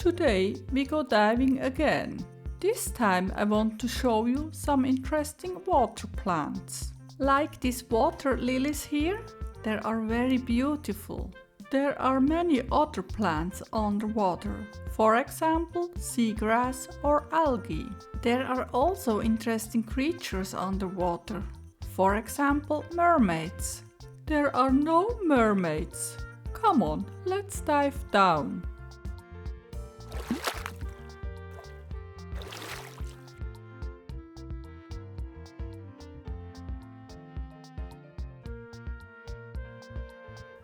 Today we go diving again. This time I want to show you some interesting water plants. Like these water lilies here, they are very beautiful. There are many other plants underwater, for example seagrass or algae. There are also interesting creatures underwater, for example mermaids. There are no mermaids. Come on, let's dive down.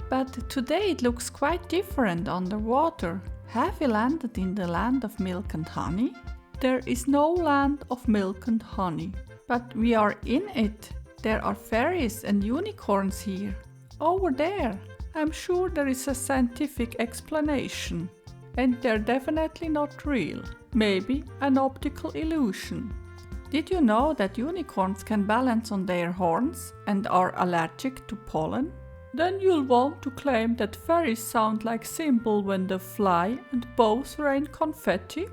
But today it looks quite different underwater. Have you landed in the land of milk and honey? There is no land of milk and honey, but we are in it. There are fairies and unicorns here. Over there. I'm sure there is a scientific explanation. And they're definitely not real. Maybe an optical illusion. Did you know that unicorns can balance on their horns and are allergic to pollen? Then you'll want to claim that fairies sound like cymbal when they fly and both rain confetti?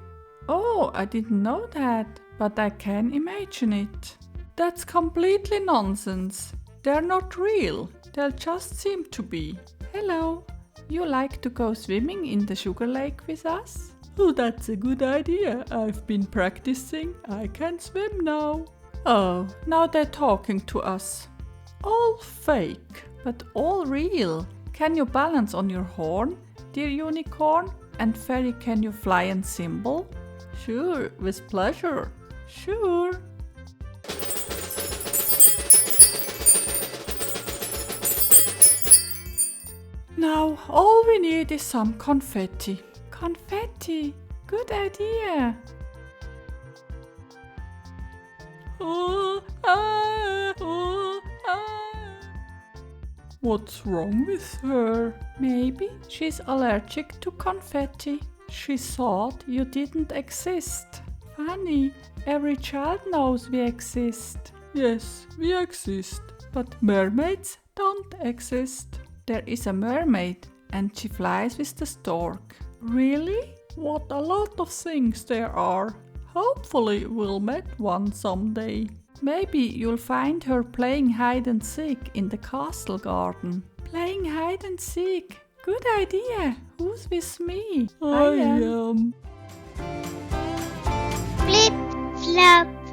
Oh, I didn't know that, but I can imagine it. That's completely nonsense. They're not real, they'll just seem to be. Hello, you like to go swimming in the sugar lake with us? Oh, that's a good idea. I've been practicing, I can swim now. Oh, now they're talking to us. All fake. But all real. Can you balance on your horn, dear unicorn? And fairy, can you fly and cymbal? Sure, with pleasure. Sure. Now all we need is some confetti. Confetti, good idea. Oh, ah, oh, ah. What's wrong with her? Maybe she's allergic to confetti. She thought you didn't exist. Funny, every child knows we exist. Yes, we exist, but mermaids don't exist. There is a mermaid and she flies with the stork. Really? What a lot of things there are. Hopefully we'll meet one someday. Maybe you'll find her playing hide and seek in the castle garden. Playing hide and seek? Good idea. Who's with me? I am. Flip, flop.